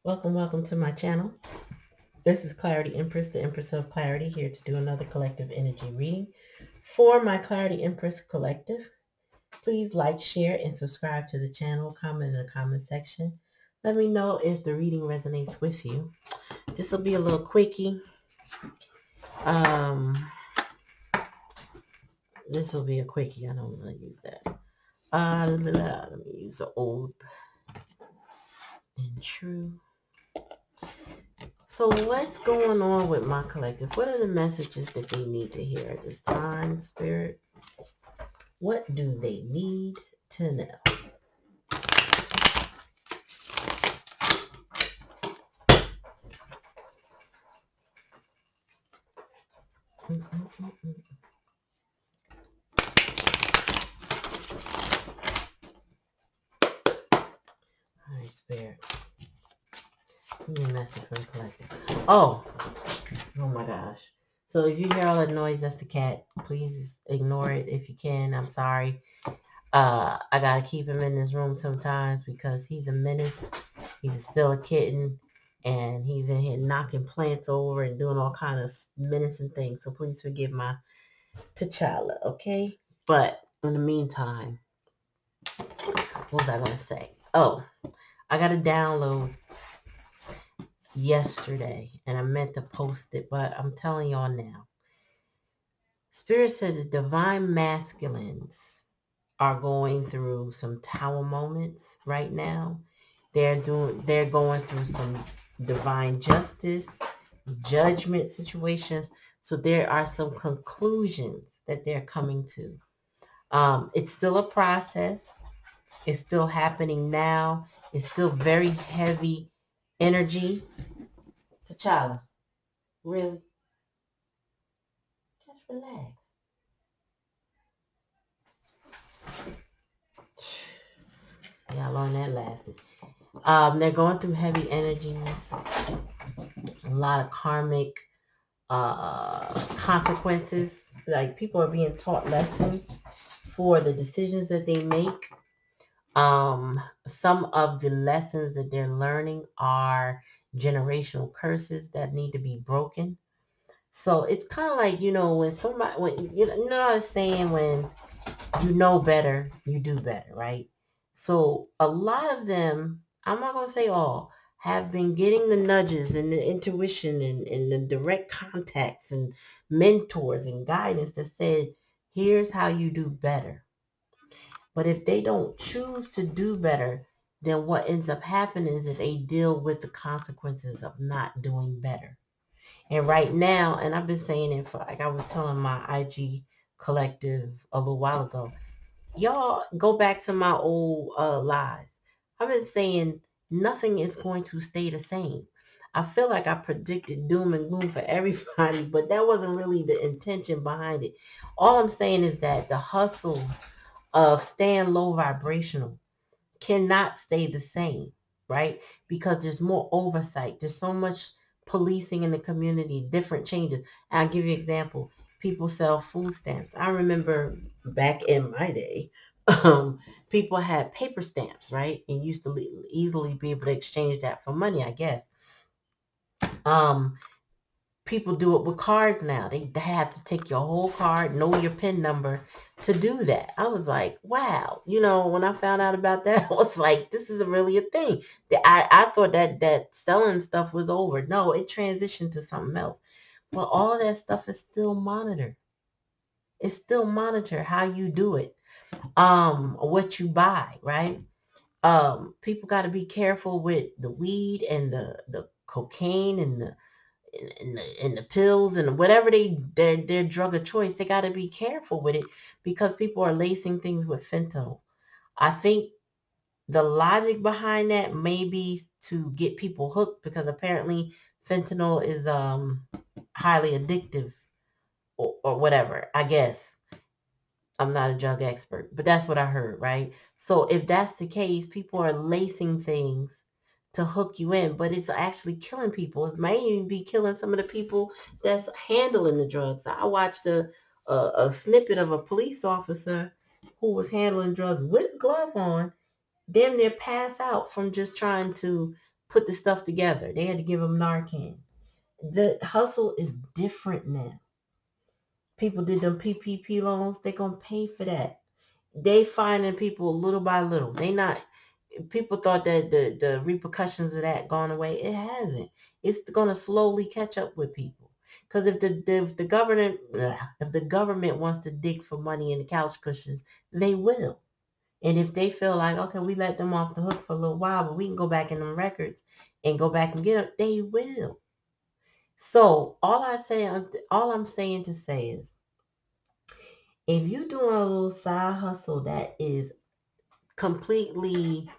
Welcome to my channel. This is Clarity Empress, the Empress of Clarity, here to do another collective energy reading for my Clarity Empress collective. Please like, share, and subscribe to the channel. Comment in the comment section. Let me know if the reading resonates with you. This will be a little quickie. This will be a quickie. I don't want to use that. Let me use the old and true. So what's going on with my collective? What are the messages that they need to hear at this time, Spirit? What do they need to know? All right, Spirit. Give me a message from the collective. Oh my gosh. So if you hear all that noise, that's the cat. Please ignore it if you can. I'm sorry. I gotta keep him in this room sometimes because he's a menace. He's still a kitten, and he's in here knocking plants over and doing all kind of menacing things. So please forgive my T'Challa, okay? But in the meantime, what was I gonna say? Oh, I got a download yesterday, and I meant to post it, but I'm telling y'all now. Spirit said the divine masculines are going through some tower moments right now. They're going through some divine justice, judgment situations. So there are some conclusions that they're coming to. It's still a process. It's still happening now. It's still very heavy energy. T'Challa, really? Just relax. See how long that lasted. They're going through heavy energies, a lot of karmic consequences. Like people are being taught lessons for the decisions that they make. Some of the lessons that they're learning are generational curses that need to be broken. So it's kind of like, when you know what I'm saying, when you know better, you do better, right? So a lot of them, I'm not going to say all, have been getting the nudges and the intuition and the direct contacts and mentors and guidance that said, here's how you do better. But if they don't choose to do better, then what ends up happening is that they deal with the consequences of not doing better. And right now, and I've been saying it for, like I was telling my IG collective a little while ago, y'all go back to my old lives. I've been saying nothing is going to stay the same. I feel like I predicted doom and gloom for everybody, but that wasn't really the intention behind it. All I'm saying is that the hustles of staying low vibrational cannot stay the same, right? Because there's more oversight. There's so much policing in the community, different changes. And I'll give you an example. People sell food stamps. I remember back in my day, people had paper stamps, right? And used to easily be able to exchange that for money, I guess. Um, People do it with cards now. They have to take your whole card, know your PIN number to do that. I was like, wow. When I found out about that, I was like, this is really a thing. I thought that selling stuff was over. No, it transitioned to something else. But all that stuff is still monitored. It's still monitored how you do it. What you buy, right? People got to be careful with the weed and the cocaine and the pills and whatever their drug of choice. They got to be careful with it because people are lacing things with fentanyl. I think the logic behind that may be to get people hooked because apparently fentanyl is highly addictive or whatever. I guess I'm not a drug expert, but that's what I heard, right? So if that's the case, people are lacing things to hook you in, but it's actually killing people. It may even be killing some of the people that's handling the drugs. I watched a snippet of a police officer who was handling drugs with a glove on, damn near pass out from just trying to put the stuff together. They had to give them Narcan. The hustle is different now. People did them PPP loans. They're going to pay for that. They finding people little by little. They not, people thought that the repercussions of that gone away. It hasn't. It's going to slowly catch up with people. Because if the government wants to dig for money in the couch cushions, they will. And if they feel like, okay, we let them off the hook for a little while, but we can go back in them records and go back and get them, they will. So all I'm saying to say is, if you're doing a little side hustle that is completely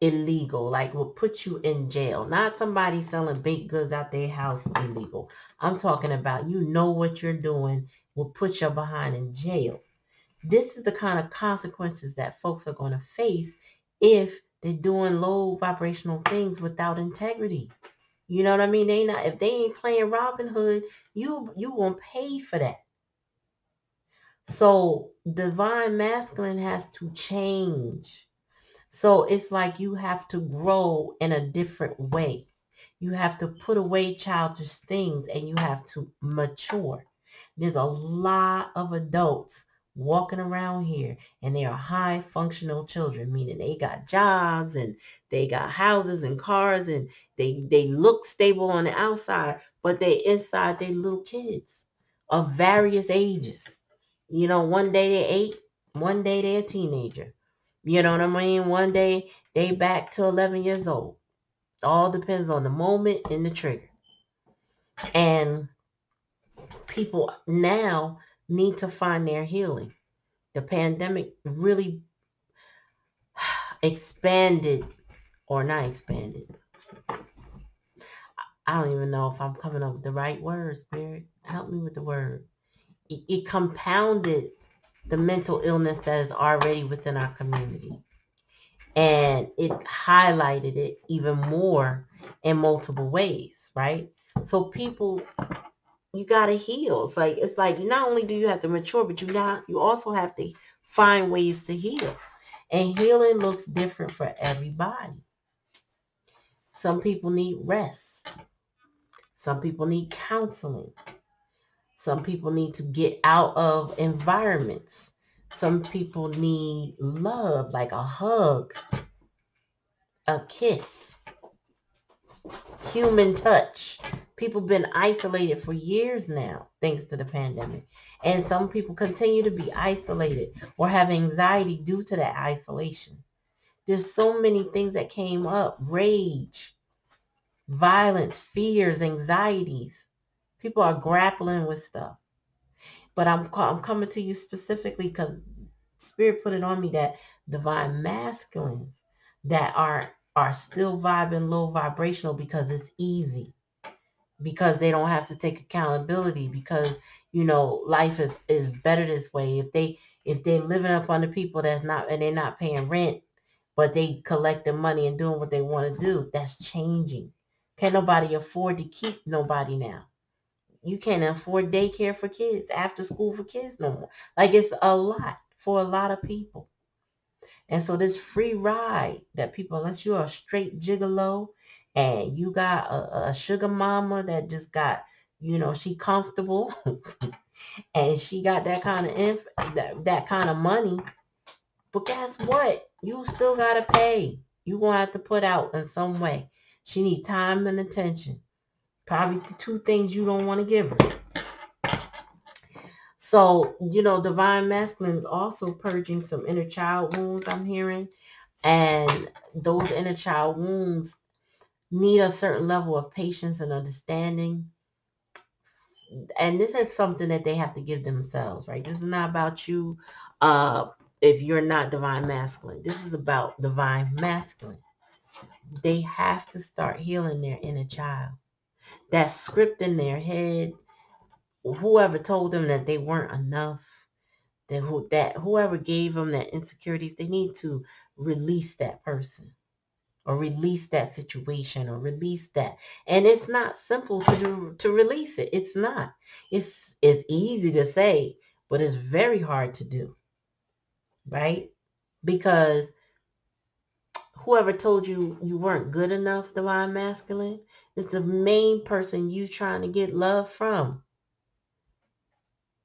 illegal, like will put you in jail, not somebody selling baked goods out their house illegal. I'm talking about, you know what you're doing will put you behind in jail. This is the kind of consequences that folks are going to face if they're doing low vibrational things without integrity. You know what I mean? They not, if they ain't playing Robin Hood, you gonna pay for that. So divine masculine has to change. So it's like you have to grow in a different way. You have to put away childish things and you have to mature. There's a lot of adults walking around here and they are high functional children, meaning they got jobs and they got houses and cars and they look stable on the outside, but they inside they little kids of various ages. You know, one day they're 8, one day they're a teenager. You know what I mean? One day they back to 11 years old. All depends on the moment and the trigger. And people now need to find their healing. The pandemic really expanded, or not expanded. I don't even know if I'm coming up with the right word, Spirit. Help me with the word. It compounded the mental illness that is already within our community. And it highlighted it even more in multiple ways, right? So people, you gotta heal. It's like not only do you have to mature, but you also have to find ways to heal. And healing looks different for everybody. Some people need rest. Some people need counseling. Some people need to get out of environments. Some people need love, like a hug, a kiss, human touch. People been isolated for years now, thanks to the pandemic. And some people continue to be isolated or have anxiety due to that isolation. There's so many things that came up: rage, violence, fears, anxieties. People are grappling with stuff. But I'm coming to you specifically because Spirit put it on me that divine masculines that are still vibing low vibrational because it's easy, because they don't have to take accountability, because life is better this way. If they living up on the people that's not, and they're not paying rent, but they collecting money and doing what they want to do, that's changing. Can't nobody afford to keep nobody now. You can't afford daycare for kids, after school for kids no more. Like, it's a lot for a lot of people. And so this free ride that people, unless you're a straight gigolo and you got a sugar mama that just got, she comfortable and she got that kind of that kind of money. But guess what? You still got to pay. You going to have to put out in some way. She need time and attention. Probably the two things you don't want to give her. So, divine masculine is also purging some inner child wounds, I'm hearing. And those inner child wounds need a certain level of patience and understanding. And this is something that they have to give themselves, right? This is not about you if you're not divine masculine. This is about divine masculine. They have to start healing their inner child. That script in their head, whoever told them that they weren't enough, that whoever gave them that insecurities, they need to release that person or release that situation or release that. And it's not simple to release it. It's not. It's easy to say, but it's very hard to do, right? Because Whoever told you you weren't good enough, divine masculine, is the main person you trying to get love from.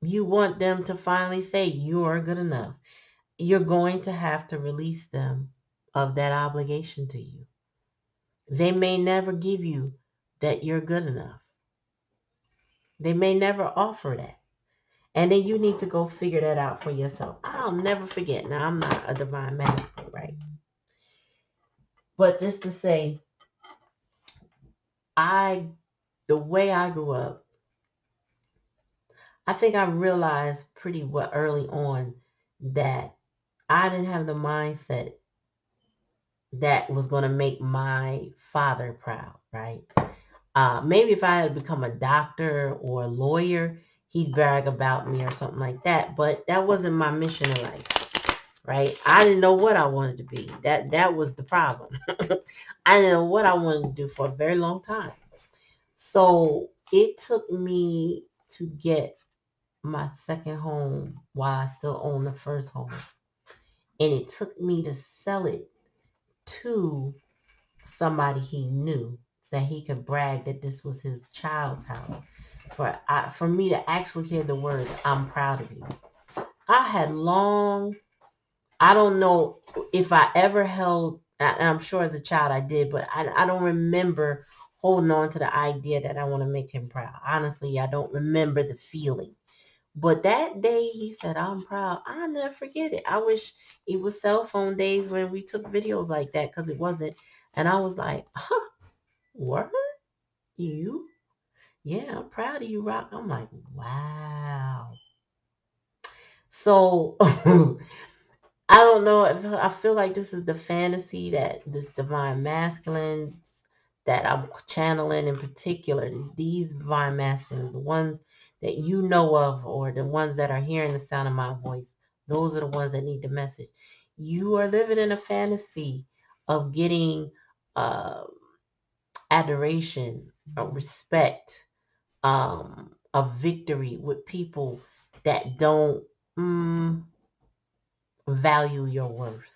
You want them to finally say you are good enough. You're going to have to release them of that obligation to you. They may never give you that you're good enough. They may never offer that. And then you need to go figure that out for yourself. I'll never forget. Now, I'm not a divine masculine, right? But just to say, the way I grew up, I think I realized pretty well early on that I didn't have the mindset that was going to make my father proud, right? Maybe if I had become a doctor or a lawyer, he'd brag about me or something like that. But that wasn't my mission in life, right? I didn't know what I wanted to be. That was the problem. I didn't know what I wanted to do for a very long time. So it took me to get my second home while I still own the first home. And it took me to sell it to somebody he knew so he could brag that this was his child's house. For me to actually hear the words, I'm proud of you. I had long, I don't know if I ever held, and I'm sure as a child I did, but I don't remember holding on to the idea that I want to make him proud. Honestly, I don't remember the feeling. But that day he said, I'm proud. I'll never forget it. I wish it was cell phone days when we took videos like that because it wasn't. And I was like, huh, what? You? Yeah, I'm proud of you, Rock. I'm like, wow. So I don't know if I feel like this is the fantasy that this divine masculine that I'm channeling in particular. These divine masculines, the ones that you know of or the ones that are hearing the sound of my voice, those are the ones that need the message. You are living in a fantasy of getting uh, adoration, respect, a victory with people that don't value your worth.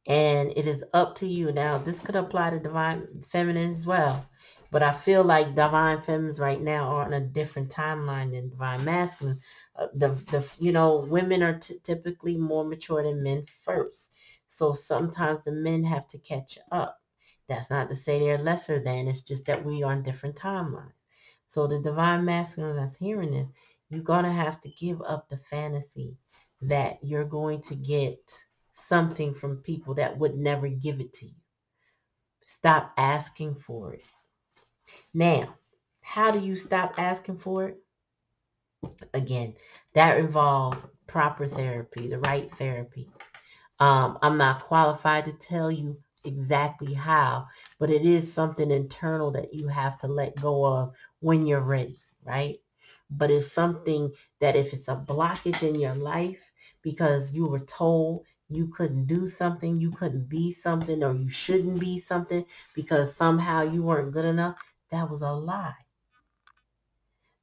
And it is up to you. Now, this could apply to divine feminine as well. But I feel like divine feminines right now are on a different timeline than divine masculine. Women are typically more mature than men first. So sometimes the men have to catch up. That's not to say they're lesser than. It's just that we are on different timelines. So the divine masculine that's hearing this, you're going to have to give up the fantasy that you're going to get something from people that would never give it to you. Stop asking for it. Now, how do you stop asking for it? Again, that involves proper therapy, the right therapy. I'm not qualified to tell you exactly how, but it is something internal that you have to let go of when you're ready, right? But it's something that if it's a blockage in your life because you were told you couldn't do something, you couldn't be something, or you shouldn't be something because somehow you weren't good enough, that was a lie.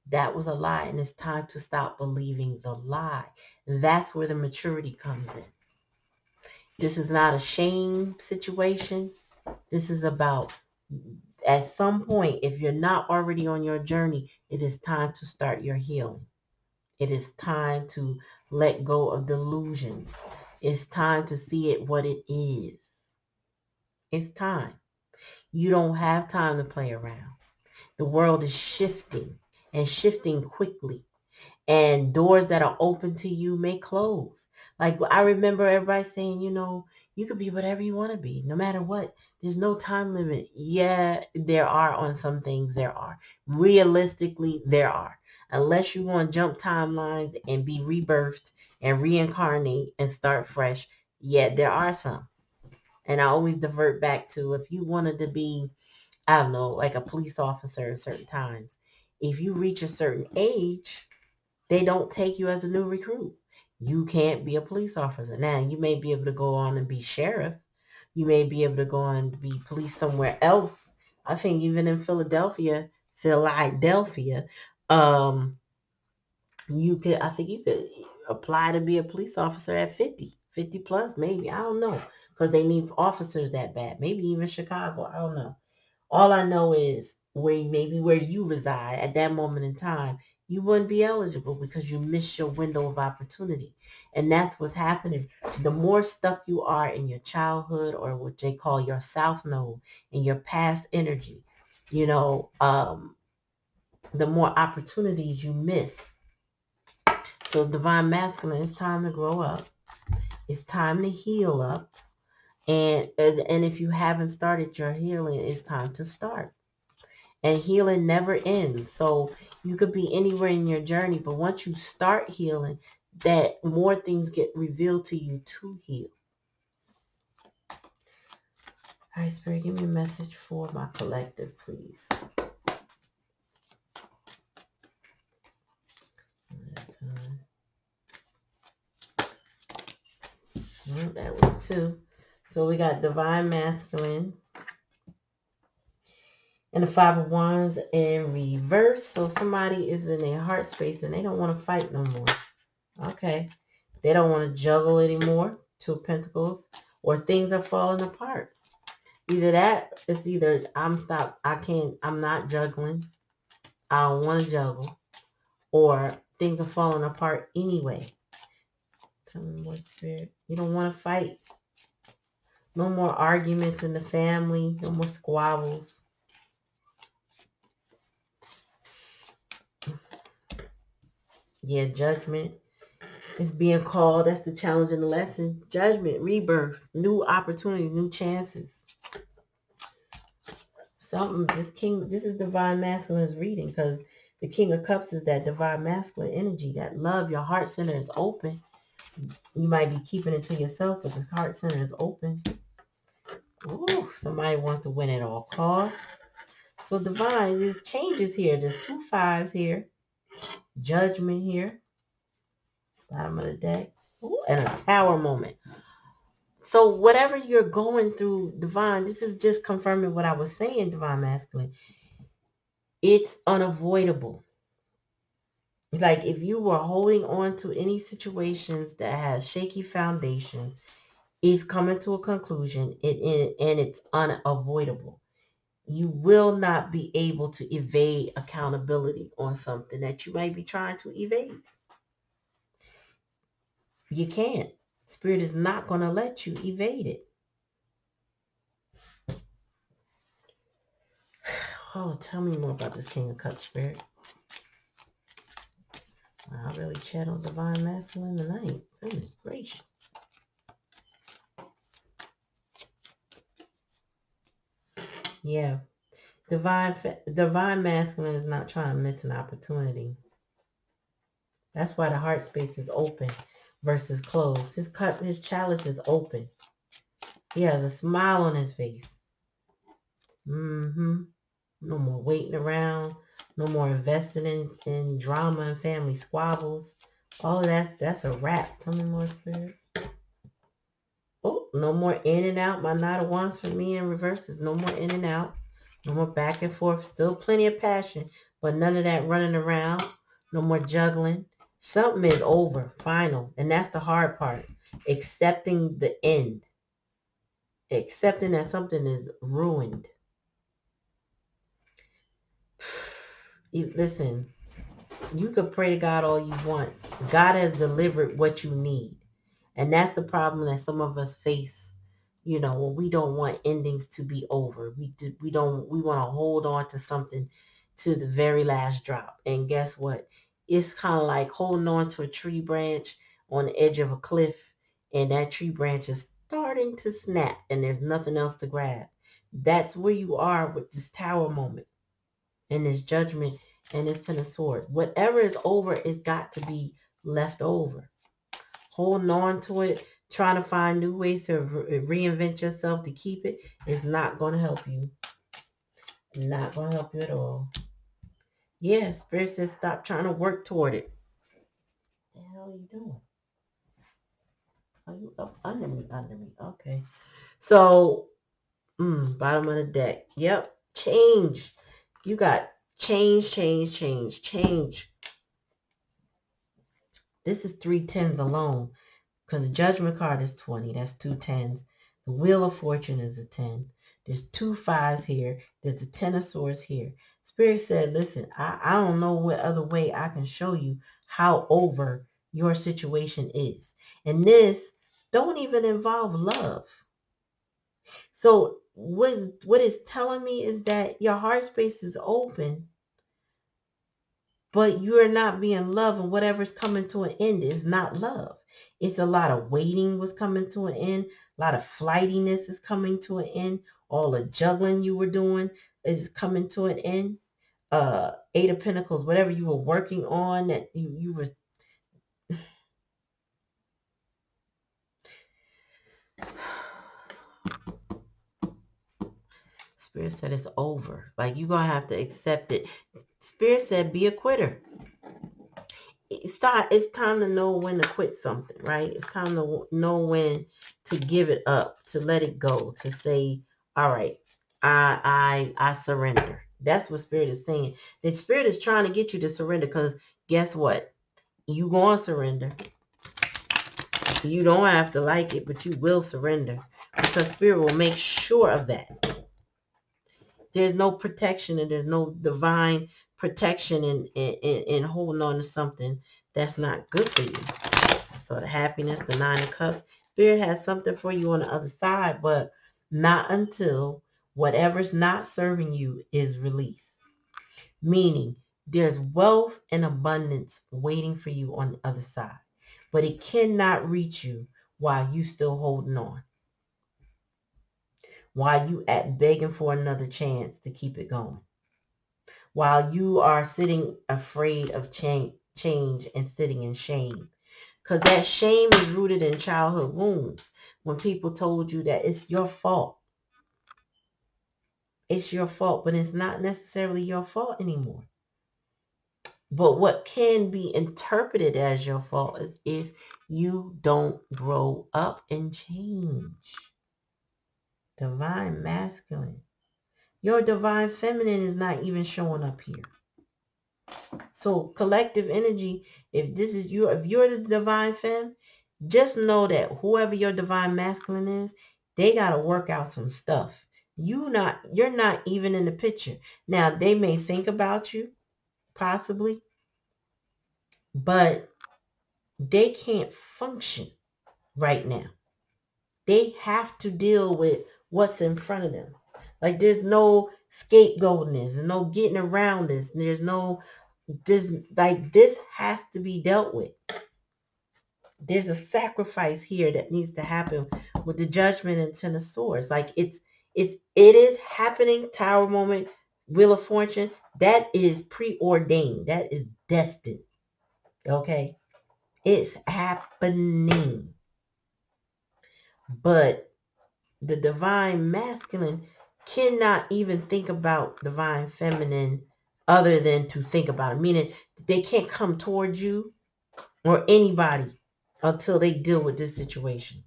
That was a lie, and it's time to stop believing the lie. That's where the maturity comes in. This is not a shame situation. This is about, at some point, if you're not already on your journey, it is time to start your healing. It is time to let go of delusions. It's time to see it what it is. It's time. You don't have time to play around. The world is shifting and shifting quickly. And doors that are open to you may close. Like I remember everybody saying, you could be whatever you want to be, no matter what. There's no time limit. Yeah, there are on some things. There are. Realistically, there are. Unless you want to jump timelines and be rebirthed and reincarnate and start fresh. Yeah, there are some. And I always divert back to if you wanted to be, I don't know, like a police officer at certain times. If you reach a certain age, they don't take you as a new recruit. You can't be a police officer. Now, you may be able to go on and be sheriff. You may be able to go on and be police somewhere else. I think even in Philadelphia, I think you could apply to be a police officer at 50 plus maybe. I don't know. because they need officers that bad. Maybe even Chicago. I don't know. All I know is where you reside at that moment in time, you wouldn't be eligible because you missed your window of opportunity. And that's what's happening. The more stuck you are in your childhood or what they call your South Node in your past energy, you know, the more opportunities you miss. So divine masculine, it's time to grow up. It's time to heal up. And if you haven't started your healing, it's time to start. And healing never ends. So you could be anywhere in your journey, but once you start healing, that more things get revealed to you to heal. All right, Spirit, give me a message for my collective, please. That was 2. So we got divine masculine and the 5 of Wands in reverse. So somebody is in their heart space and they don't want to fight no more. Okay. They don't want to juggle anymore. 2 of Pentacles. Or things are falling apart. Either that, it's either I'm not juggling. I don't want to juggle. Or things are falling apart anyway. Tell me more, Spirit. You don't want to fight. No more arguments in the family. No more squabbles. Yeah, judgment is being called. That's the challenge and the lesson. Judgment, rebirth, new opportunity, new chances. This is divine masculine's reading because the King of Cups is that divine masculine energy, that love. Your heart center is open. You might be keeping it to yourself, but the heart center is open. Ooh, somebody wants to win at all costs. So divine, there's changes here. There's 2 5s here. Judgment here. Bottom of the deck. Ooh, and a tower moment. So whatever you're going through, divine, this is just confirming what I was saying, divine masculine. It's unavoidable. Like if you were holding on to any situations that has shaky foundation, it's coming to a conclusion and it's unavoidable. You will not be able to evade accountability on something that you might be trying to evade. You can't. Spirit is not going to let you evade it. Oh, tell me more about this King of Cups, Spirit. I really channeled divine masculine tonight. Goodness gracious. Yeah. Divine masculine is not trying to miss an opportunity. That's why the heart space is open versus closed. His chalice is open. He has a smile on his face. No more waiting around. No more investing in drama and family squabbles. All of that's a wrap. Tell me more, Spirit. Oh, no more in and out. My Knight of Wands for me in reverse is no more in and out. No more back and forth. Still plenty of passion, but none of that running around. No more juggling. Something is over, final. And that's the hard part. Accepting the end. Accepting that something is ruined. Listen, you could pray to God all you want. God has delivered what you need. And that's the problem that some of us face. You know, when we don't want endings to be over. We want to hold on to something to the very last drop. And guess what? It's kind of like holding on to a tree branch on the edge of a cliff, and that tree branch is starting to snap and there's nothing else to grab. That's where you are with this tower moment and this judgment and this Ten of Swords. Whatever is over is got to be left over. Holding on to it, trying to find new ways to reinvent yourself to keep it is not going to help you. Not going to help you at all. Yeah, Spirit says stop trying to work toward it. What the hell are you doing? Are you up under me? Under me. Okay. So, bottom of the deck. Yep. Change. You got change. This is 3 10s alone. Because the judgment card is 20. That's 2 10s. The Wheel of Fortune is a 10. There's 2 5s here. There's the Ten of Swords here. Spirit said, listen, I don't know what other way I can show you how over your situation is. And this don't even involve love. So what it's telling me is that your heart space is open, but you are not being loved, and whatever's coming to an end is not love. It's a lot of waiting was coming to an end. A lot of flightiness is coming to an end. All the juggling you were doing is coming to an end. Eight of Pentacles, whatever you were working on that you were. Spirit said it's over. Like, you're going to have to accept it. Spirit said be a quitter. It's time to know when to quit something, right? It's time to know when to give it up, to let it go, to say, all right, I surrender. That's what Spirit is saying. The Spirit is trying to get you to surrender, because guess what? You going to surrender. You don't have to like it, but you will surrender, because Spirit will make sure of that. There's no protection, and there's no divine protection in holding on to something that's not good for you. So the happiness, the Nine of Cups, Spirit has something for you on the other side, but not until whatever's not serving you is released. Meaning there's wealth and abundance waiting for you on the other side, but it cannot reach you while you still holding on. While you at begging for another chance to keep it going. While you are sitting afraid of change and sitting in shame. Because that shame is rooted in childhood wounds. When people told you that it's your fault. It's your fault, but it's not necessarily your fault anymore. But what can be interpreted as your fault is if you don't grow up and change. Divine masculine. Your divine feminine is not even showing up here. So collective energy, if this is you, if you're the divine femme, just know that whoever your divine masculine is, they got to work out some stuff. You're not even in the picture. Now, they may think about you, possibly, but they can't function right now. They have to deal with what's in front of them. Like, there's no scapegoating, there's no getting around this. There's no, this has to be dealt with. There's a sacrifice here that needs to happen with the Judgment and Ten of Swords. Like, it is happening. Tower moment, Wheel of Fortune. That is preordained. That is destined. Okay, it's happening. But the divine masculine cannot even think about divine feminine other than to think about it. Meaning they can't come towards you or anybody until they deal with this situation.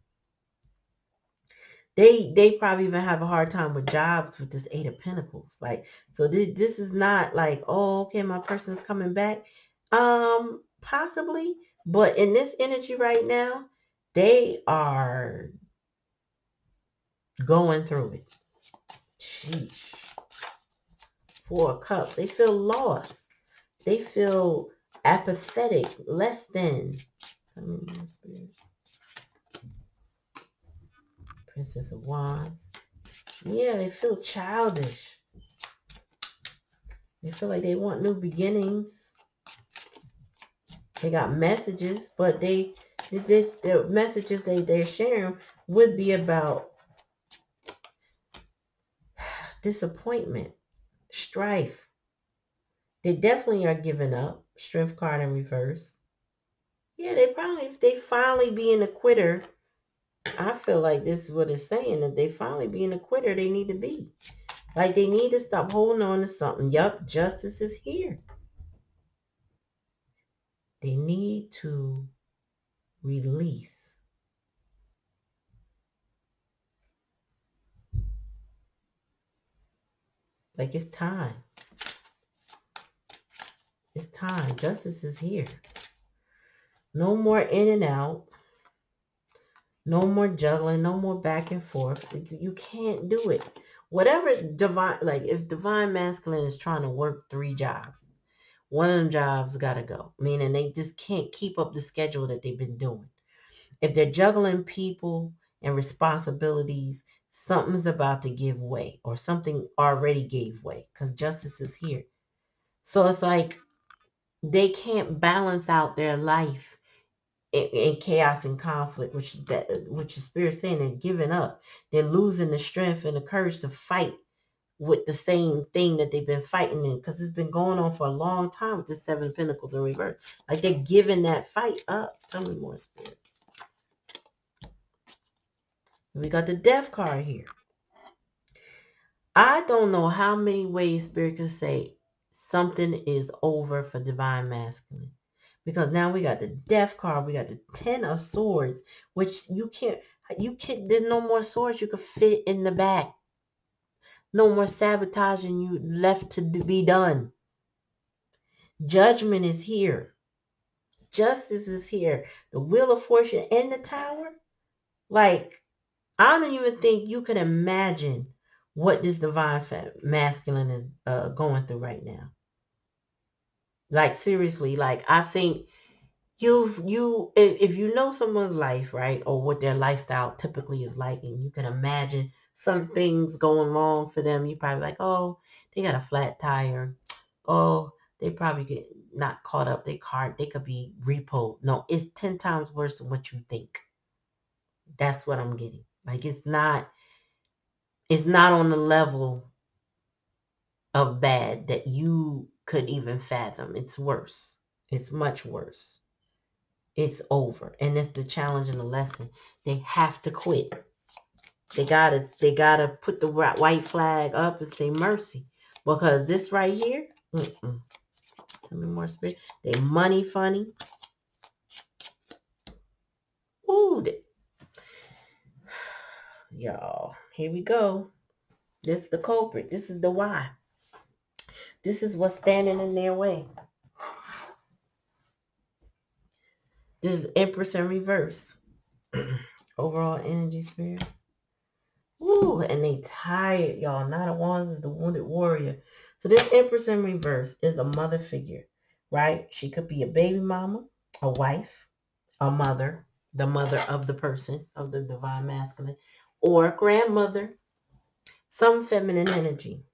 They probably even have a hard time with jobs with this Eight of Pentacles. Like, so this is not like, oh, okay, my person's coming back. Possibly, but in this energy right now, they are going through it. Sheesh. Four of Cups. They feel lost. They feel apathetic, less than. Princess of Wands. Yeah, they feel childish. They feel like they want new beginnings. They got messages, but the messages they're sharing would be about disappointment, strife. They definitely are giving up. Strength card in reverse. Yeah, if they finally being a quitter, I feel like this is what it's saying, that they finally being a quitter they need to be. Like, they need to stop holding on to something. Yup, justice is here. They need to release. Like, it's time. It's time. Justice is here. No more in and out. No more juggling, no more back and forth. You can't do it. Whatever divine, like if divine masculine is trying to work 3 jobs, one of them jobs got to go. Meaning they just can't keep up the schedule that they've been doing. If they're juggling people and responsibilities, something's about to give way or something already gave way because justice is here. So it's like they can't balance out their life in chaos and conflict, which the spirit's saying they're giving up. They're losing the strength and the courage to fight with the same thing that they've been fighting in because it's been going on for a long time with the 7 of Pentacles in reverse. Like they're giving that fight up. Tell me more, spirit. We got the Death card here. I don't know how many ways spirit can say something is over for divine masculine. Because now we got the Death card, we got the 10 of Swords, which you can't, there's no more swords you could fit in the back. No more sabotaging you left to be done. Judgment is here. Justice is here. The Wheel of Fortune and the Tower. Like, I don't even think you can imagine what this divine masculine is going through right now. Like, seriously, like, I think if you know someone's life, right, or what their lifestyle typically is like, and you can imagine some things going wrong for them, you probably like, oh, they got a flat tire. Oh, they probably get not caught up. They could be repoed. No, it's 10 times worse than what you think. That's what I'm getting. Like it's not on the level of bad that you could even fathom. It's worse. It's much worse. It's over. And it's the challenge and the lesson. They have to quit. They gotta put the white flag up and say mercy. Because this right here, tell me more, spirit. They money funny. Ooh, y'all, here we go. This is the culprit. This is the why. This is what's standing in their way. This is Empress in reverse. Overall energy, spirit. Woo, and they tired, y'all. Knight of Wands is the wounded warrior. So this Empress in reverse is a mother figure, right? She could be a baby mama, a wife, a mother, the mother of the person, of the divine masculine, or a grandmother, some feminine energy.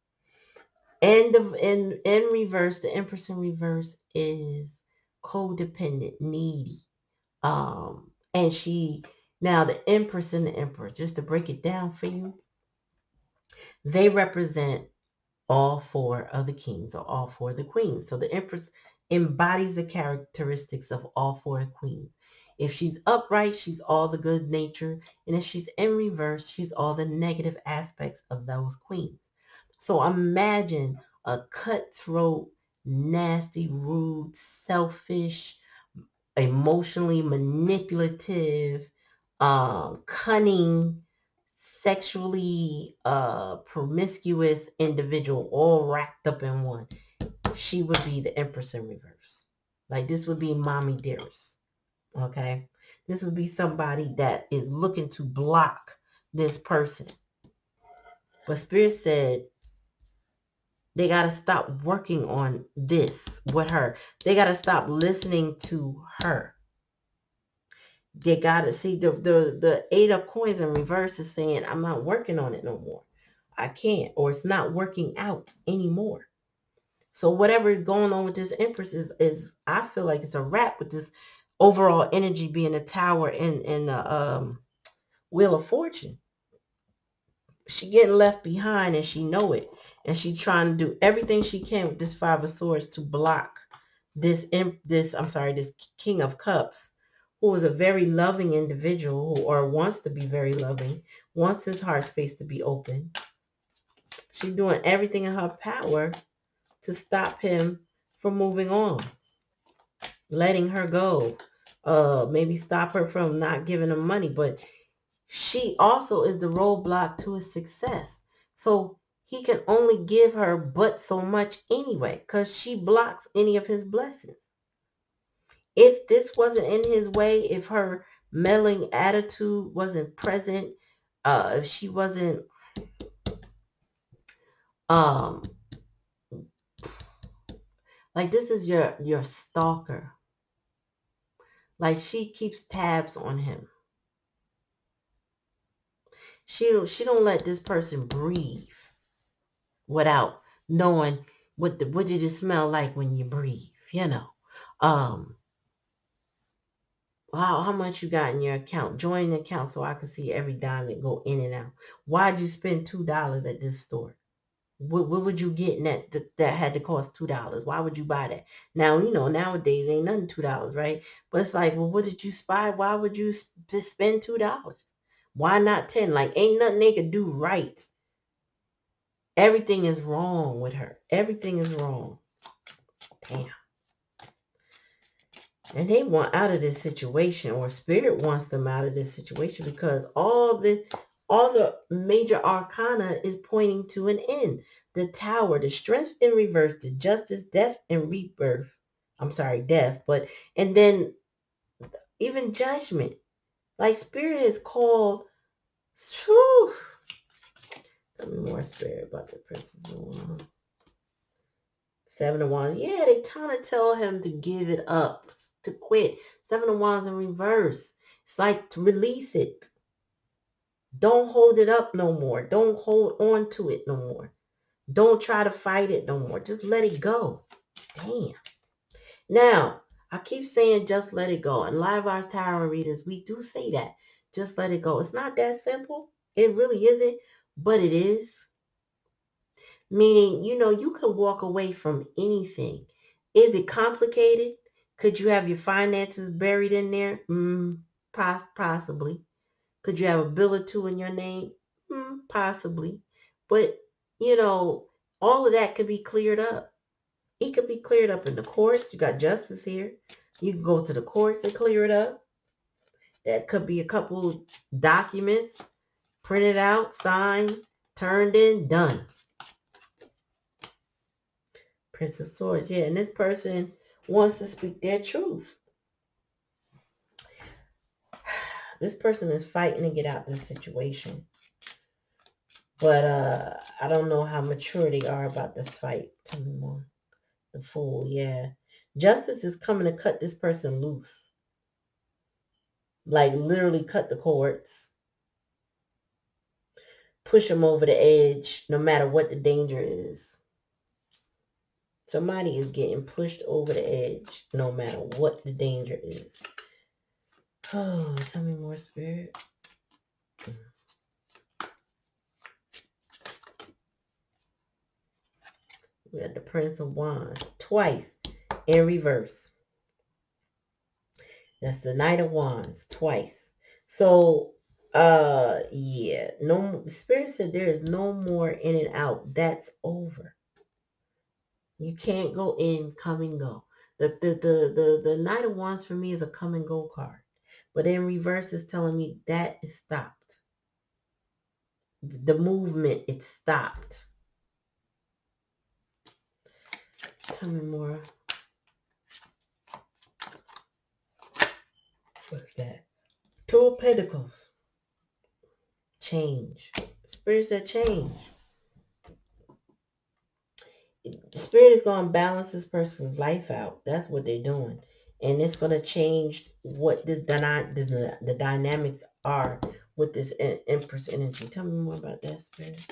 And in reverse, the Empress in reverse is codependent, needy. And now the Empress and the Emperor, just to break it down for you, they represent all 4 of the kings or all 4 of the queens. So the Empress embodies the characteristics of all 4 queens. If she's upright, she's all the good nature. And if she's in reverse, she's all the negative aspects of those queens. So imagine a cutthroat, nasty, rude, selfish, emotionally manipulative, cunning, sexually promiscuous individual all wrapped up in one. She would be the Empress in reverse. Like this would be Mommy Dearest. Okay? This would be somebody that is looking to block this person. But Spirit said they got to stop working on this with her. They got to stop listening to her. They got to see the 8 of Coins in reverse is saying, I'm not working on it no more. I can't, or it's not working out anymore. So whatever is going on with this Empress is I feel like it's a wrap with this overall energy being a Tower in the Wheel of Fortune. She getting left behind and she know it. And she trying to do everything she can with this 5 of Swords to block this King of Cups, who is a very loving individual or wants to be very loving, wants his heart space to be open. She's doing everything in her power to stop him from moving on, letting her go, maybe stop her from not giving him money, but she also is the roadblock to his success. So he can only give her but so much anyway, because she blocks any of his blessings. If this wasn't in his way, if her meddling attitude wasn't present, if she wasn't um like, this is your stalker. Like, she keeps tabs on him. She don't let this person breathe without knowing what did it smell like when you breathe, you know. Um how much you got in your account? Join the account so I can see every dime that go in and out. Why'd you spend $2 at this store? What would you get in that had to cost $2? Why would you buy that? Now, nowadays ain't nothing $2, right? But it's like, well, what did you spy? Why would you just spend $2? Why not 10? Like, ain't nothing they could do right. Everything is wrong with her. Everything is wrong. Damn. And they want out of this situation, or spirit wants them out of this situation, because all the major arcana is pointing to an end. The tower, the strength in reverse, the justice, death and rebirth. I'm sorry, death, but and then even judgment. Like, spirit is called. Whew, tell me more, spirit, about the Princess of Wands. Seven of Wands. Yeah, they trying to tell him to give it up, to quit. Seven of Wands in reverse. It's like to release it. Don't hold it up no more. Don't hold on to it no more. Don't try to fight it no more. Just let it go. Damn. Now, I keep saying just let it go. And Live Arts Tarot readers, we do say that. Just let it go. It's not that simple. It really isn't. But it is. Meaning, you can walk away from anything. Is it complicated? Could you have your finances buried in there? Possibly. Could you have a bill or two in your name? Possibly. But, all of that could be cleared up. It could be cleared up in the courts. You got justice here. You can go to the courts and clear it up. That could be a couple documents printed out, signed, turned in, done. Prince of Swords, yeah. And this person wants to speak their truth. This person is fighting to get out of this situation. But I don't know how mature they are about this fight. Tell me more. The Fool, yeah. Justice is coming to cut this person loose. Like, literally cut the cords. Push them over the edge, no matter what the danger is. Somebody is getting pushed over the edge, no matter what the danger is. Oh, tell me more, Spirit. We got the Prince of Wands twice in reverse. That's the Knight of Wands twice. So, yeah. No, Spirit said there is no more in and out. That's over. You can't go in, come and go. The Knight of Wands for me is a come and go card. But in reverse is telling me that is stopped. The movement, it stopped. Tell me more. What's that? Two of Pentacles. Change. Spirit said change. Spirit is going to balance this person's life out. That's what they're doing. And it's going to change what the dynamics are with this Empress energy. Tell me more about that, Spirit.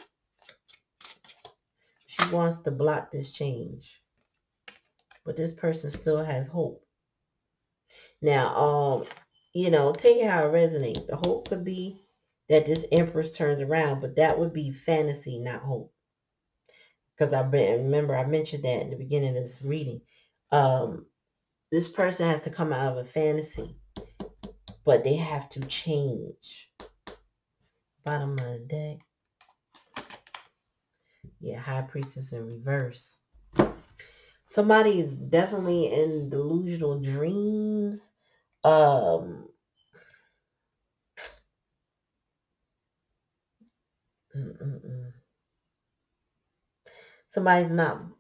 She wants to block this change. But this person still has hope. Now, take it how it resonates. The hope could be that this Empress turns around, but that would be fantasy, not hope. Because remember I mentioned that in the beginning of this reading. This person has to come out of a fantasy, but they have to change. Bottom of the deck. Yeah, High Priestess in reverse. Somebody is definitely in delusional dreams. Um, Somebody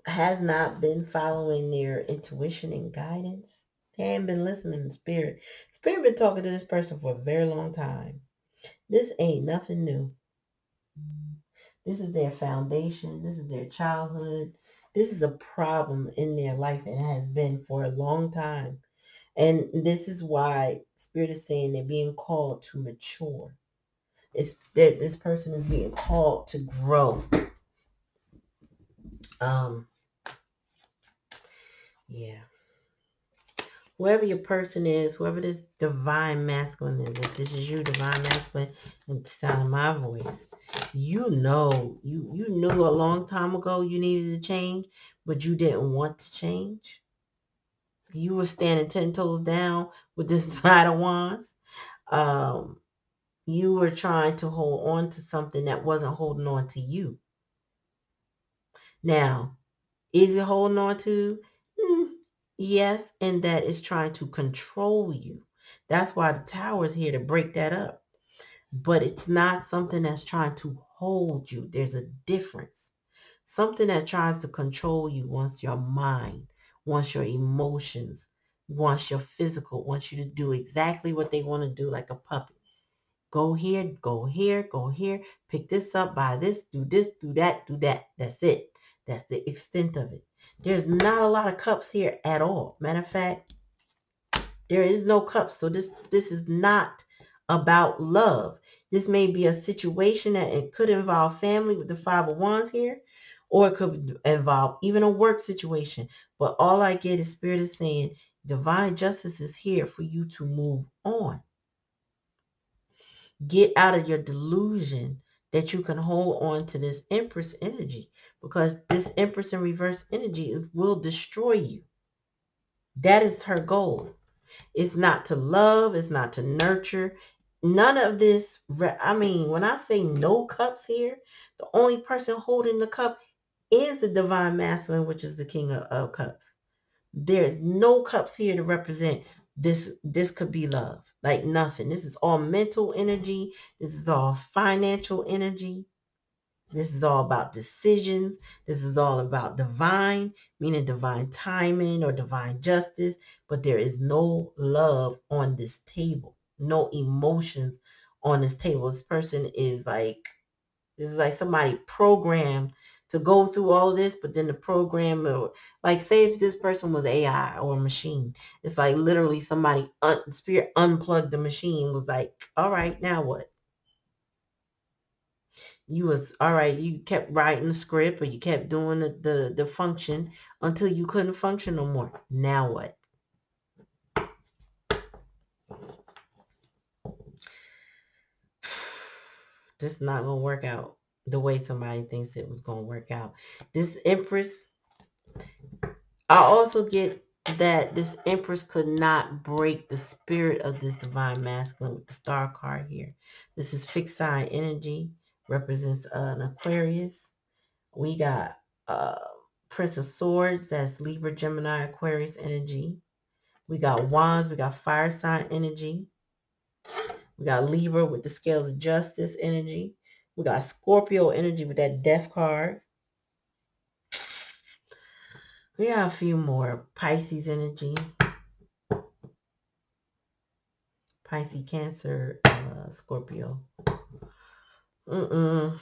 has not been following their intuition and guidance. They haven't been listening to Spirit. Spirit been talking to this person for a very long time. This ain't nothing new. This is their foundation. This is their childhood. This is a problem in their life and has been for a long time. And this is why Spirit is saying they're being called to mature. It's that this person is being called to grow. Um, yeah. Whoever your person is, whoever this divine masculine is, if this is you, divine masculine, and the sound of my voice, you knew a long time ago you needed to change, but you didn't want to change. You were standing 10 toes down with this Knight of Wands. Um, you were trying to hold on to something that wasn't holding on to you. Now, is it holding on to? Yes, and that is trying to control you. That's why the tower is here to break that up. But it's not something that's trying to hold you. There's a difference. Something that tries to control you wants your mind, wants your emotions, wants your physical, wants you to do exactly what they want to do like a puppet. Go here, go here, go here, pick this up, buy this, do that, do that. That's it. That's the extent of it. There's not a lot of cups here at all. Matter of fact, there is no cups. So this is not about love. This may be a situation that it could involve family with the Five of Wands here, or it could involve even a work situation. But all I get is Spirit is saying divine justice is here for you to move on. Get out of your delusion that you can hold on to this Empress energy, because this Empress in reverse energy will destroy you. That is her goal. It's not to love. It's not to nurture. None of this. I mean, when I say no cups here, the only person holding the cup is the divine masculine, which is the king of cups. There's no cups here to represent this. This could be love. Like nothing. This is all mental energy. This is all financial energy. This is all about decisions. This is all about divine, meaning divine timing or divine justice. But there is no love on this table. No emotions on this table. This person is like, this is like somebody programmed to go through all this, but then the program, like say if this person was AI or a machine, it's like literally somebody, spirit unplugged the machine, was like, all right, now what? You was all right, you kept writing the script or you kept doing the function until you couldn't function no more. Now what? This is not gonna work out the way somebody thinks it was gonna work out. This Empress, I also get that this Empress could not break the spirit of this divine masculine with the star card here. This is fixed sign energy, represents an Aquarius. We got Prince of Swords, that's Libra, Gemini, Aquarius energy. We got Wands, we got fire sign energy. We got Libra with the scales of justice energy. We got Scorpio energy with that death card. We got a few more. Pisces energy. Pisces, Cancer, Scorpio. Mm-mm.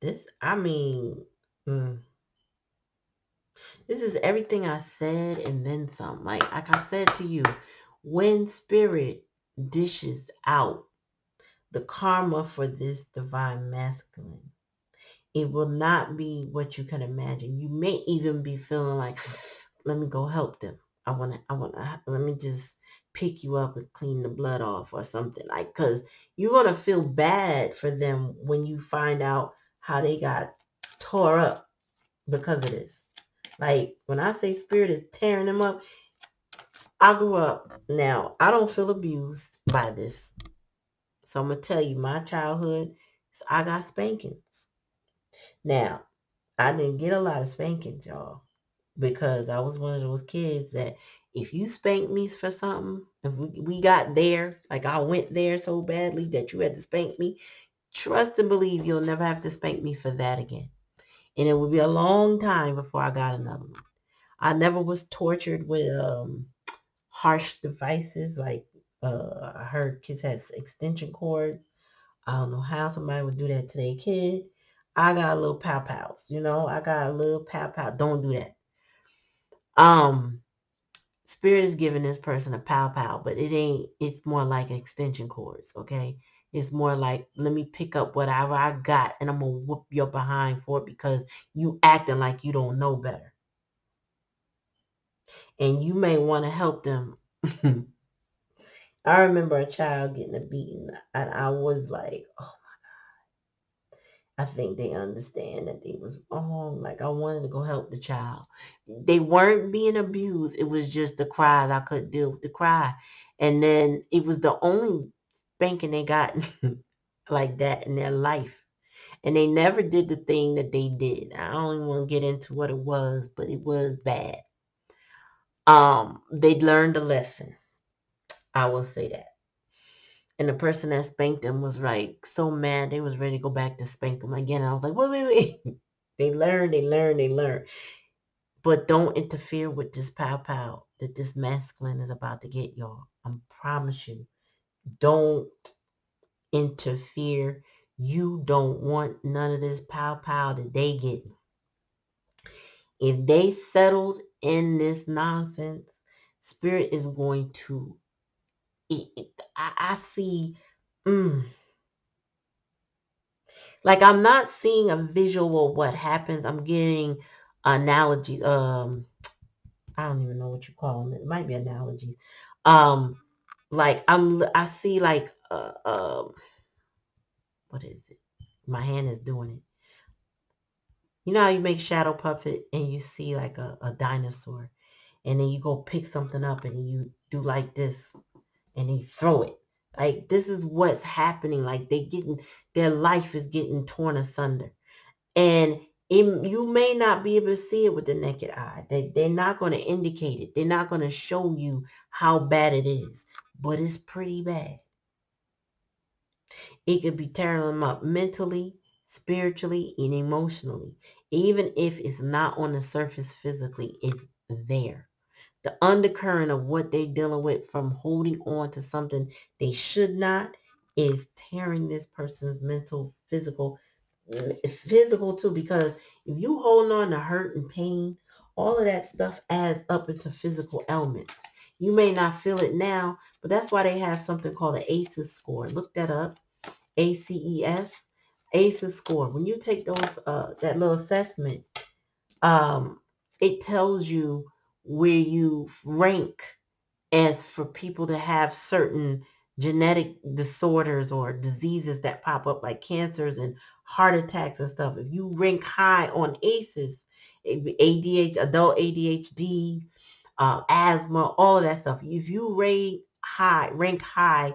This, I mean, this is everything I said and then some. Like I said to you, when spirit dishes out the karma for this divine masculine, it will not be what you can imagine. You may even be feeling like, let me go help them. Let me just pick you up and clean the blood off or something. Like, because you're going to feel bad for them when you find out how they got tore up because of this. Like, when I say spirit is tearing them up, I grew up. Now, I don't feel abused by this. So I'm going to tell you, my childhood, I got spankings. Now, I didn't get a lot of spankings, y'all, because I was one of those kids that if you spank me for something, if we got there, like I went there so badly that you had to spank me, trust and believe you'll never have to spank me for that again. And it would be a long time before I got another one. I never was tortured with harsh devices like I heard kids has extension cords. I don't know how somebody would do that to their kid. I got a little pow pows, I got a little pow pow. Don't do that. Um, Spirit is giving this person a pow pow, but it ain't, it's more like extension cords, okay? It's more like, let me pick up whatever I got and I'm gonna whoop your behind for it because you acting like you don't know better. And you may want to help them. I remember a child getting a beating and I was like, oh, I think they understand that they was wrong. Like I wanted to go help the child. They weren't being abused. It was just the cries. I couldn't deal with the cry. And then it was the only spanking they got like that in their life. And they never did the thing that they did. I don't even want to get into what it was, but it was bad. They learned a lesson. I will say that. And the person that spanked them was like so mad they was ready to go back to spank them again. And I was like, wait. They learn. But don't interfere with this pow pow that this masculine is about to get y'all. I promise you. Don't interfere. You don't want none of this pow pow that they get. If they settled in this nonsense, spirit is going to. I see. Mm, like I'm not seeing a visual of what happens. I'm getting analogies. I don't even know what you call them. It might be analogies. Um, like I see like what is it? My hand is doing it. You know how you make shadow puppet and you see like a dinosaur, and then you go pick something up and you do like this and you throw it. Like this is what's happening. Like their life is getting torn asunder. And you may not be able to see it with the naked eye. They're not going to indicate it. They're not going to show you how bad it is. But it's pretty bad. It could be tearing them up mentally, spiritually, and emotionally. Even if it's not on the surface physically, it's there. The undercurrent of what they're dealing with from holding on to something they should not is tearing this person's mental, physical too, because if you holding on to hurt and pain, all of that stuff adds up into physical ailments. You may not feel it now, but that's why they have something called an ACEs score. Look that up. ACES. ACEs score. When you take those that little assessment, um, it tells you where you rank as for people to have certain genetic disorders or diseases that pop up like cancers and heart attacks and stuff. If you rank high on ACEs, ADHD, adult ADHD, asthma, all of that stuff. If you rank high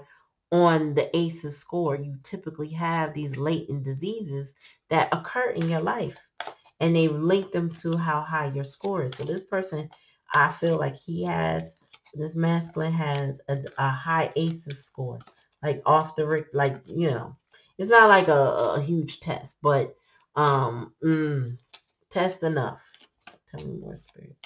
on the ACEs score, you typically have these latent diseases that occur in your life, and they link them to how high your score is. So this person, I feel like this masculine has a high ACEs score, like off the, like, it's not like a huge test, but test enough. Tell me more, spirit.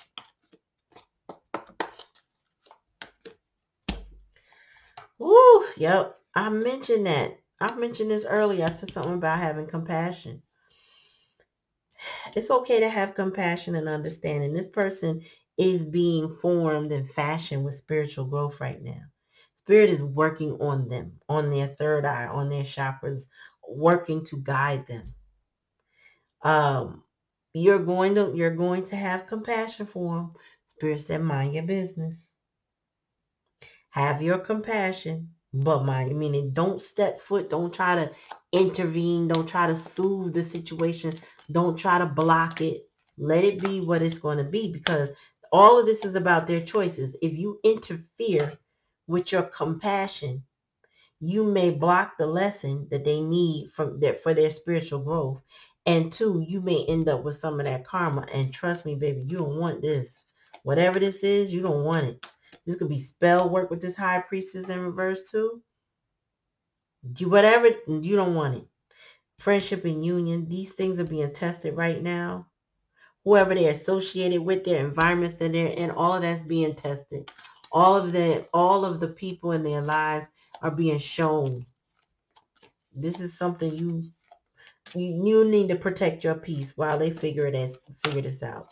Woo, yep. I mentioned that. I mentioned this earlier. I said something about having compassion. It's okay to have compassion and understanding. This person is being formed and fashioned with spiritual growth right now. Spirit is working on them, on their third eye, on their chakras, working to guide them. You're going to have compassion for them. Spirit said, mind your business. Have your compassion, but meaning don't step foot, don't try to intervene, don't try to soothe the situation, don't try to block it. Let it be what it's going to be, because all of this is about their choices. If you interfere with your compassion, you may block the lesson that they need for their spiritual growth. And two, you may end up with some of that karma. And trust me, baby, you don't want this. Whatever this is, you don't want it. This could be spell work with this high priestess in reverse too. Whatever, you don't want it. Friendship and union, these things are being tested right now. Whoever they're associated with, their environments that they're in, all of that's being tested. All of the people in their lives are being shown. This is something you need to protect your peace while they figure this out.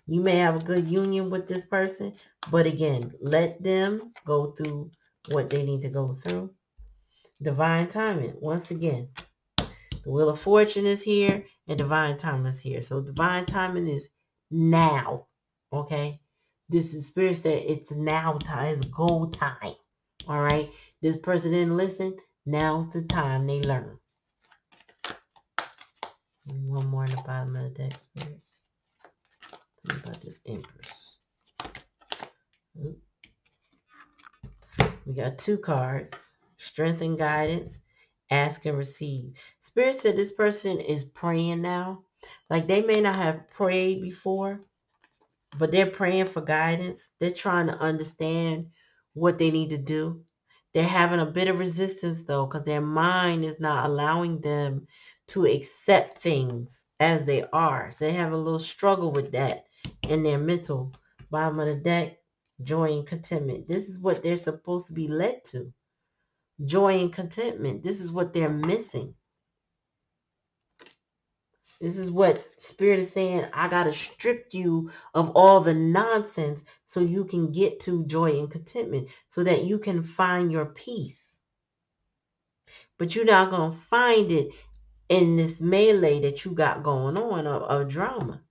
You may have a good union with this person, but again, let them go through what they need to go through. Divine timing. Once again, the Wheel of Fortune is here and divine timing is here. So divine timing is now. Okay? This is spirit said it's now time. It's go time. All right? This person didn't listen. Now's the time they learn. One more in the bottom of the deck, spirit. What about this Empress? We got two cards. Strength and guidance. Ask and receive. Spirit said this person is praying now. Like they may not have prayed before, but they're praying for guidance. They're trying to understand what they need to do. They're having a bit of resistance though, because their mind is not allowing them to accept things as they are. So they have a little struggle with that in their mental. Bottom of the deck, joy and contentment. This is what they're supposed to be led to. Joy and contentment. This is what they're missing. This is what Spirit is saying. I got to strip you of all the nonsense so you can get to joy and contentment, so that you can find your peace. But you're not going to find it in this melee that you got going on of drama.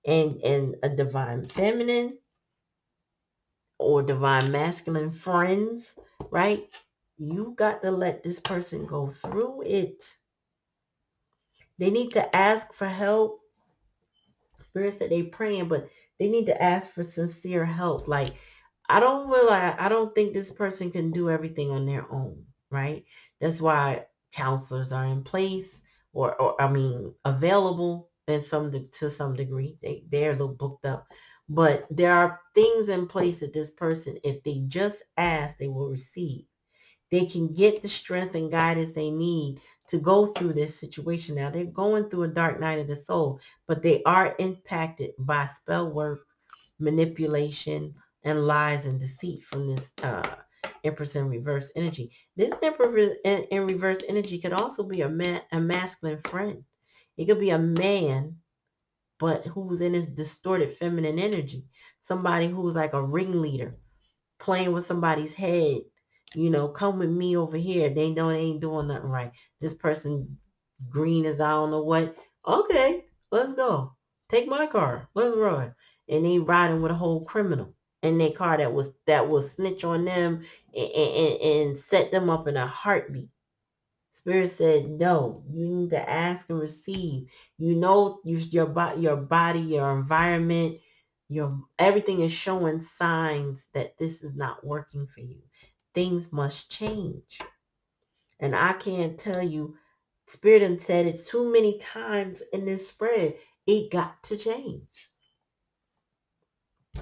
And a divine feminine or divine masculine friends, right? You got to let this person go through it. They need to ask for help. Spirit said they praying, but they need to ask for sincere help. Like, I don't think this person can do everything on their own, right? That's why counselors are in place or I mean, available to some degree. They're a little booked up. But there are things in place that this person, if they just ask, they will receive. They can get the strength and guidance they need to go through this situation. Now, they're going through a dark night of the soul, but they are impacted by spell work, manipulation, and lies and deceit from this Empress in reverse energy. This Empress in reverse energy could also be a masculine friend. It could be a man, but who's in his distorted feminine energy. Somebody who's like a ringleader, playing with somebody's head. Come with me over here. They know they ain't doing nothing right. This person green as I don't know what. Okay, let's go. Take my car. Let's ride. And they riding with a whole criminal in their car that will snitch on them and set them up in a heartbeat. Spirit said, no, you need to ask and receive. Your body, your environment, your everything is showing signs that this is not working for you. Things must change. And I can't tell you, Spirit and said it too many times in this spread. It got to change. I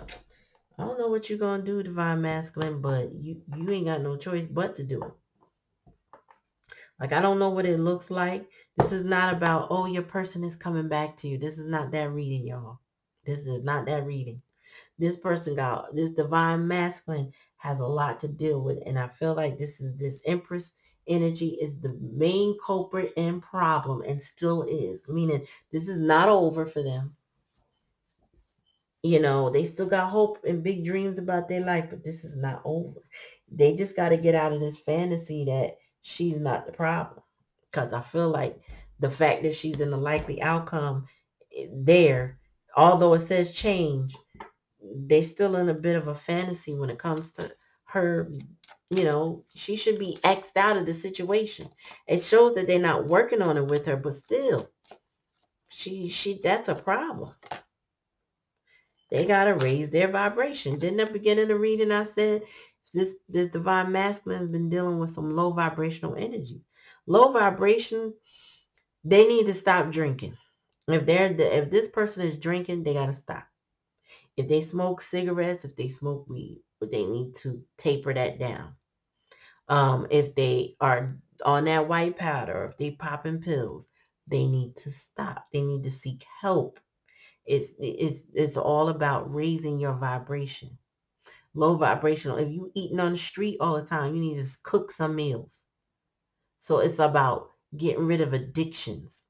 don't know what you're going to do, Divine Masculine, but you ain't got no choice but to do it. Like, I don't know what it looks like. This is not about, oh, your person is coming back to you. This is not that reading, y'all. This is not that reading. This divine masculine has a lot to deal with. And I feel like this Empress energy is the main culprit and problem and still is. Meaning this is not over for them. They still got hope and big dreams about their life, but this is not over. They just got to get out of this fantasy that she's not the problem. Because I feel like the fact that she's in the likely outcome there, although it says change, they still in a bit of a fantasy when it comes to her. She should be X'd out of the situation. It shows that they're not working on it with her, but still, that's a problem. They got to raise their vibration. Didn't at the beginning of the reading I said this divine masculine has been dealing with some low vibrational energy. Low vibration, they need to stop drinking. If this person is drinking, they got to stop. If they smoke cigarettes, if they smoke weed, but they need to taper that down. If they are on that white powder, or if they popping pills, they need to stop. They need to seek help. It's all about raising your vibration. Low vibrational. If you eating on the street all the time, you need to just cook some meals. So it's about getting rid of addictions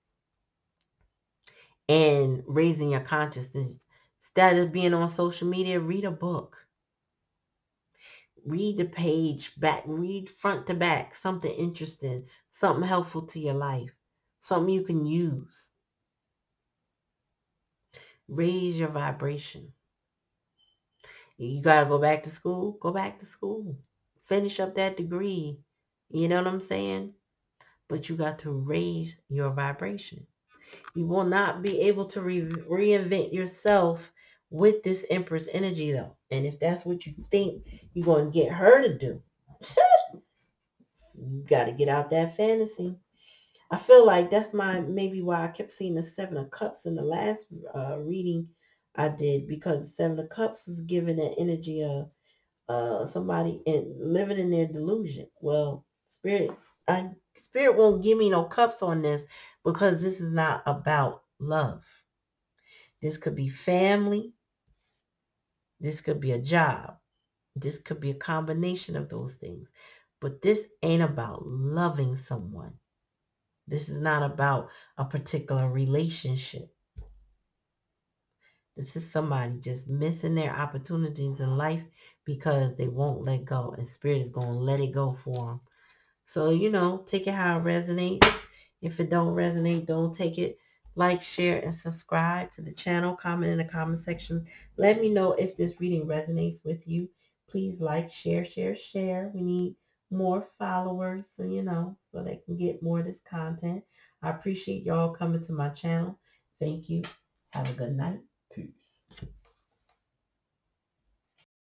and raising your consciousness. Instead of being on social media, read a book. Read the page back, read front to back, something interesting, something helpful to your life, something you can use. Raise your vibration. You got to go back to school? Go back to school. Finish up that degree. You know what I'm saying? But you got to raise your vibration. You will not be able to reinvent yourself with this Empress energy though. And if that's what you think you're going to get her to do, you got to get out that fantasy. I feel like that's maybe why I kept seeing the Seven of Cups in the last reading I did, because the Seven of Cups was giving that energy of somebody living in their delusion. Well, spirit won't give me no cups on this, because this is not about love. This could be family. This could be a job. This could be a combination of those things. But this ain't about loving someone. This is not about a particular relationship. This is somebody just missing their opportunities in life because they won't let go. And spirit is going to let it go for them. So, take it how it resonates. If it don't resonate, don't take it. Like, share, and subscribe to the channel. Comment in the comment section. Let me know if this reading resonates with you. Please like, share, share, share. We need more followers, so they can get more of this content. I appreciate y'all coming to my channel. Thank you. Have a good night. Peace.